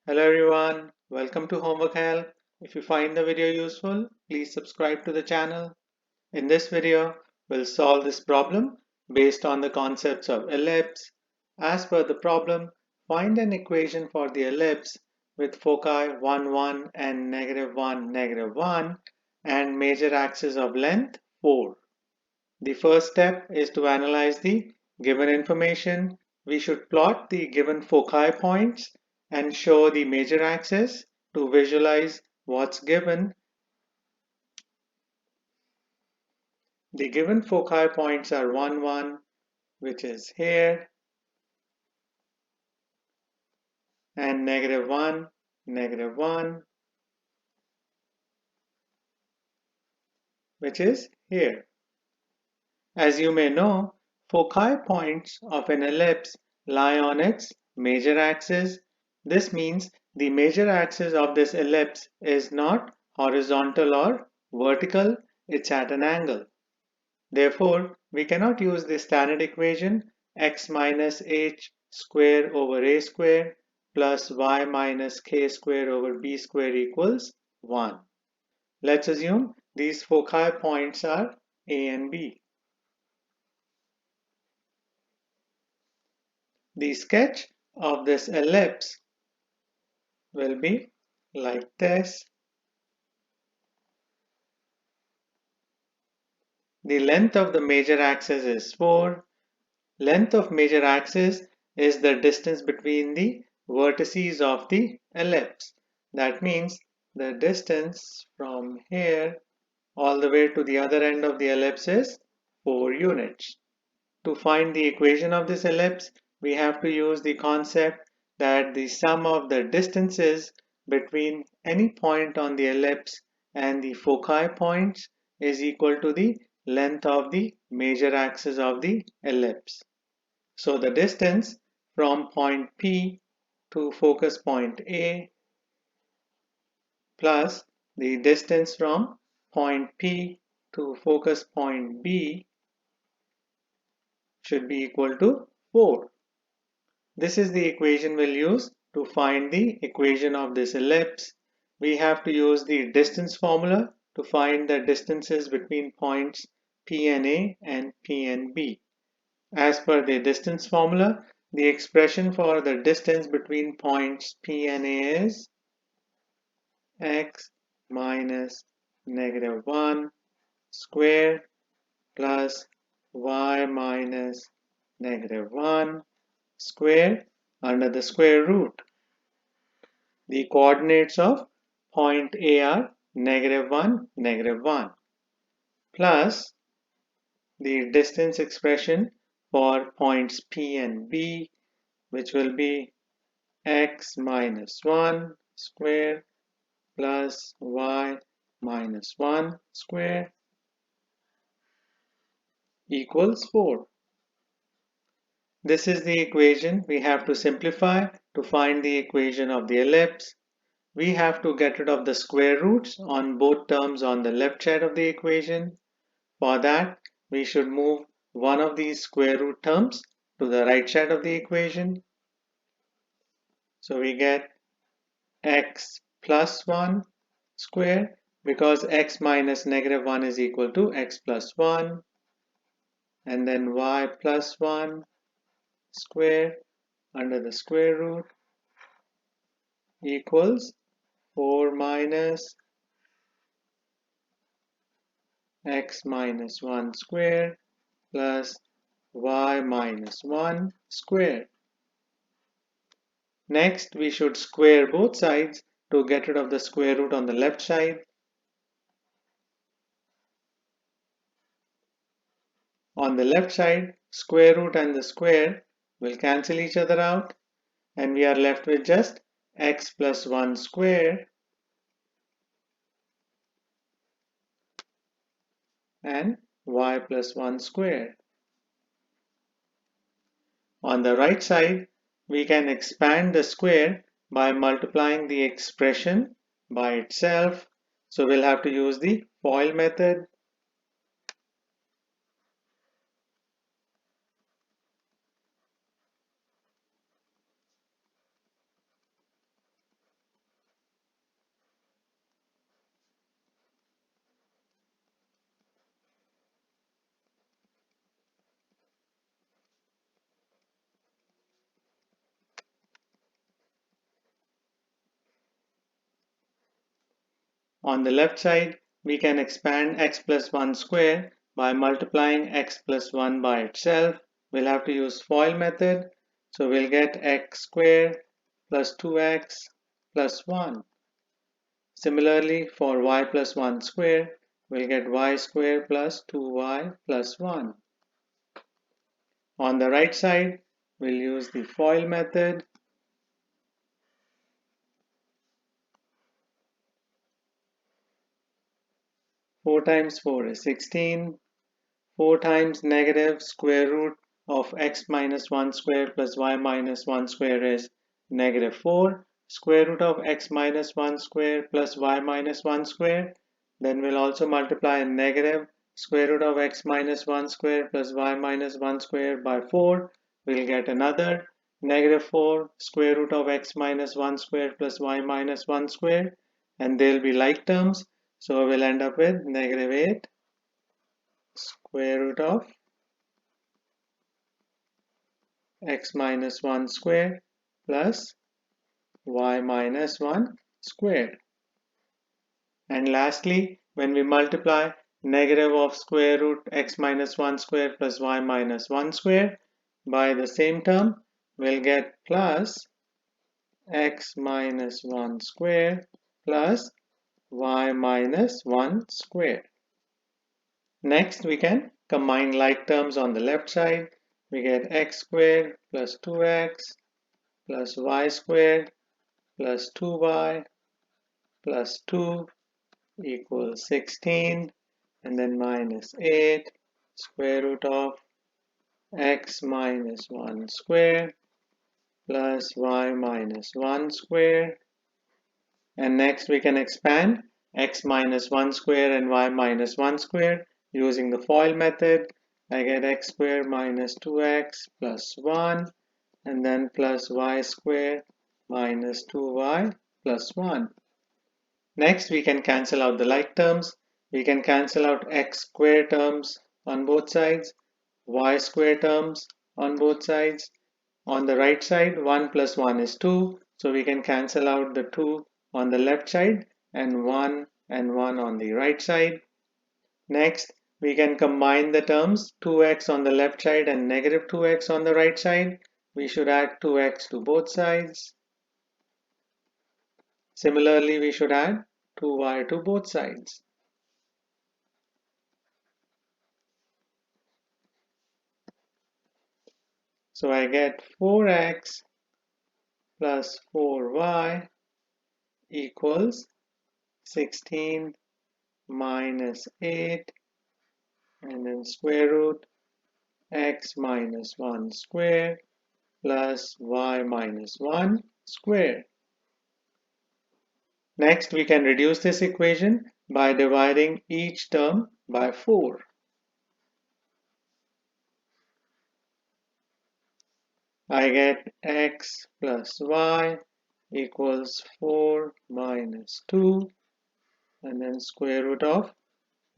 Hello everyone, welcome to Homework Help. If you find the video useful, please subscribe to the channel. In this video, we'll solve this problem based on the concepts of ellipse. As per the problem, find an equation for the ellipse with foci 1, 1 and -1, -1 and major axis of length 4. The first step is to analyze the given information. We should plot the given foci points and show the major axis to visualize what's given. The given foci points are 1, 1, which is here, and -1, -1, which is here. As you may know, foci points of an ellipse lie on its major axis. This means the major axis of this ellipse is not horizontal or vertical, it's at an angle. Therefore, we cannot use the standard equation x minus h square over a square plus y minus k square over b square equals 1. Let's assume these foci points are a and b. The sketch of this ellipse will be like this. The length of the major axis is 4. Length of major axis is the distance between the vertices of the ellipse. That means the distance from here all the way to the other end of the ellipse is 4 units. To find the equation of this ellipse, we have to use the concept that the sum of the distances between any point on the ellipse and the foci points is equal to the length of the major axis of the ellipse. So the distance from point P to focus point A plus the distance from point P to focus point B should be equal to 4. This is the equation we'll use to find the equation of this ellipse. We have to use the distance formula to find the distances between points P and A and P and B. As per the distance formula, the expression for the distance between points P and A is x minus -1 square plus y minus -1 square under the square root. The coordinates of point A are -1, -1 plus the distance expression for points P and B, which will be x minus 1 square plus y minus 1 square equals 4. This is the equation we have to simplify to find the equation of the ellipse. We have to get rid of the square roots on both terms on the left side of the equation. For that, we should move one of these square root terms to the right side of the equation. So we get x plus 1 square because x minus -1 is equal to x plus 1, and then y plus 1 square under the square root equals 4 minus x minus 1 square plus y minus 1 square. Next, we should square both sides to get rid of the square root on the left side. On the left side, square root and the square will cancel each other out, and we are left with just x plus 1 square and y plus 1 square. On the right side, we can expand the square by multiplying the expression by itself. So we'll have to use the FOIL method. On the left side, we can expand x plus 1 square by multiplying x plus 1 by itself. We'll have to use FOIL method. So we'll get x squared plus 2x plus 1. Similarly, for y plus 1 squared, we'll get y squared plus 2y plus 1. On the right side, we'll use the FOIL method. Four times 4 is 16. 4 times negative square root of x minus 1 square plus y minus 1 square is negative 4. Square root of x minus 1 square plus y minus 1 square. Then we'll also multiply negative square root of x minus 1 square plus y minus 1 square by 4. We'll get another negative 4 square root of x minus 1 square plus y minus 1 square. And they'll be like terms. So we'll end up with negative 8 square root of x minus 1 square plus y minus 1 squared. And lastly, when we multiply negative of square root x minus 1 square plus y minus 1 square by the same term, we'll get plus x minus 1 square plus y minus 1 square. Next, we can combine like terms on the left side. We get x squared plus 2x plus y squared plus 2y plus 2 equals 16, and then minus 8 square root of x minus 1 square plus y minus 1 square. And next we can expand x minus 1 square and y minus 1 square using the FOIL method. I get x squared minus 2x plus 1, and then plus y squared minus 2y plus 1. Next, we can cancel out the like terms. We can cancel out x squared terms on both sides, y squared terms on both sides. On the right side, 1 plus 1 is 2, so we can cancel out the 2 on the left side and 1 on the right side. Next, we can combine the terms 2x on the left side and negative 2x on the right side. We should add 2x to both sides. Similarly, we should add 2y to both sides. So I get 4x plus 4y equals 16 minus 8, and then square root x minus 1 square plus y minus 1 square. Next, we can reduce this equation by dividing each term by 4. I get x plus y equals 4 minus 2, and then square root of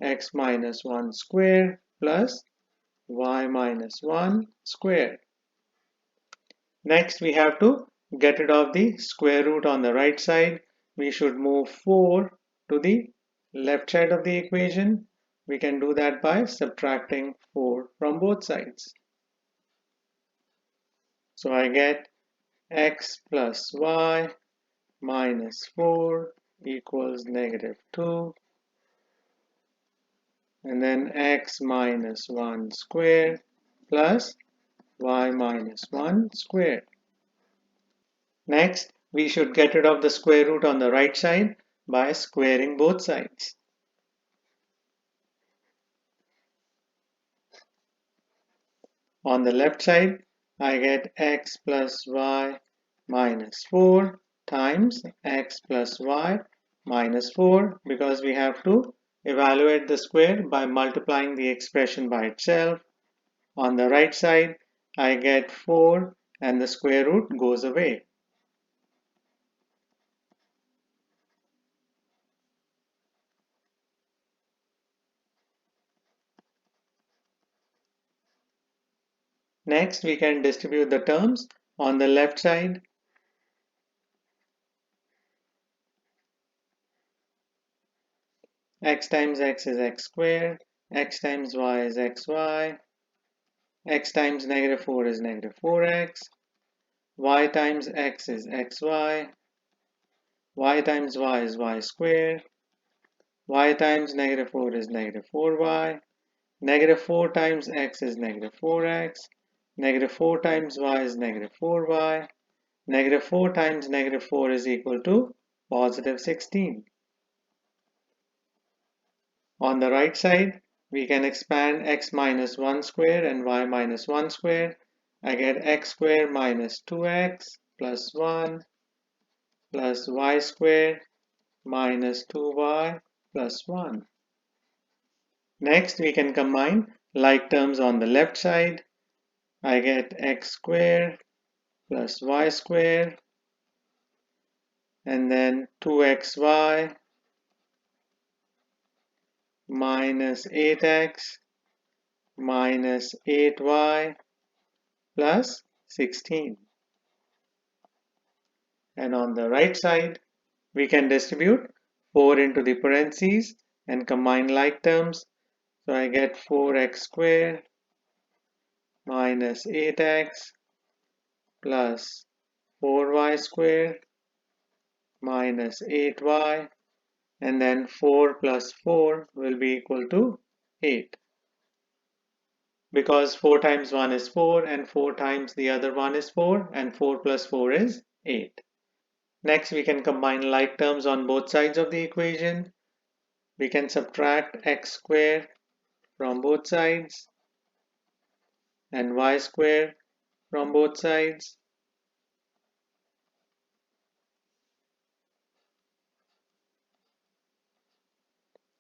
x minus 1 square plus y minus 1 square. Next, we have to get rid of the square root on the right side. We should move 4 to the left side of the equation. We can do that by subtracting 4 from both sides. So I get x plus y minus 4 equals negative 2, and then x minus 1 square plus y minus 1 square. Next, we should get rid of the square root on the right side by squaring both sides. On the left side, I get x plus y minus 4 times x plus y minus 4, because we have to evaluate the square by multiplying the expression by itself. On the right side, I get 4 and the square root goes away. Next, we can distribute the terms. On the left side, x times x is x squared, x times y is xy, x times negative 4 is negative 4x, y times x is xy, y times y is y squared, y times negative 4 is negative 4y, negative 4 times x is negative 4x, negative 4 times y is negative 4y, negative 4 times negative 4 is equal to positive 16. On the right side, we can expand x minus 1 square and y minus 1 square. I get x square minus 2x plus 1 plus y square minus 2y plus 1. Next, we can combine like terms on the left side. I get x square plus y square and then 2xy minus 8x minus 8y plus 16. And on the right side, we can distribute 4 into the parentheses and combine like terms. So I get 4x squared minus 8x plus 4y squared minus 8y, and then 4 plus 4 will be equal to 8. Because 4 times 1 is 4 and 4 times the other one is 4 and 4 plus 4 is 8. Next, we can combine like terms on both sides of the equation. We can subtract x squared from both sides and y squared from both sides.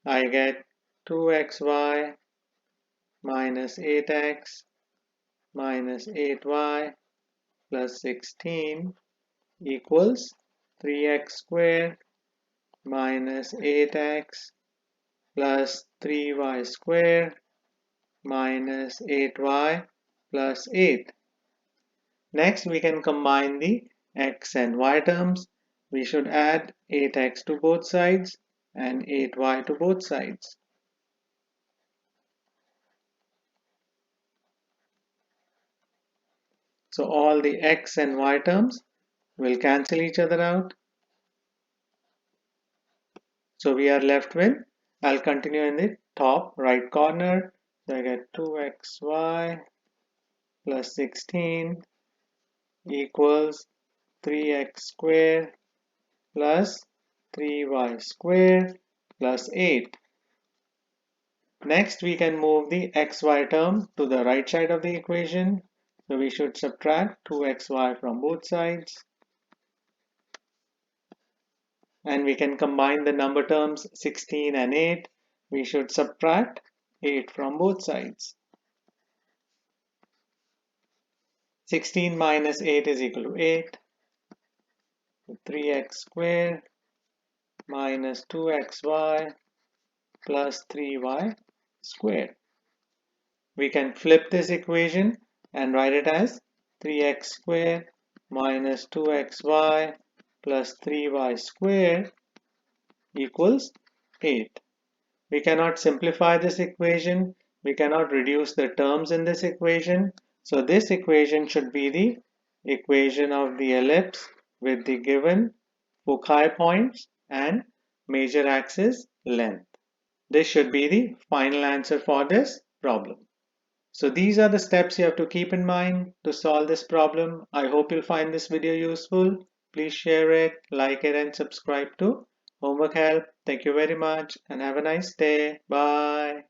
I get 2xy minus 8x minus 8y plus 16 equals 3x squared minus 8x plus 3y squared minus 8y plus 8. Next, we can combine the x and y terms. We should add 8x to both sides and 8y to both sides. So all the x and y terms will cancel each other out. So we are left with, I'll continue in the top right corner. So I get 2xy plus 16 equals 3x squared plus 3y squared plus 8. Next, we can move the xy term to the right side of the equation. So we should subtract 2xy from both sides. And we can combine the number terms 16 and 8. We should subtract 8 from both sides. 16 minus 8 is equal to 8. 3x squared minus 2xy plus 3y squared. We can flip this equation and write it as 3x squared minus 2xy plus 3y squared equals 8. We cannot simplify this equation. We cannot reduce the terms in this equation. So this equation should be the equation of the ellipse with the given foci points and major axis length. This should be the final answer for this problem. So these are the steps you have to keep in mind to solve this problem. I hope you'll find this video useful. Please share it, like it, and subscribe to Homework Help. Thank you very much and have a nice day. Bye.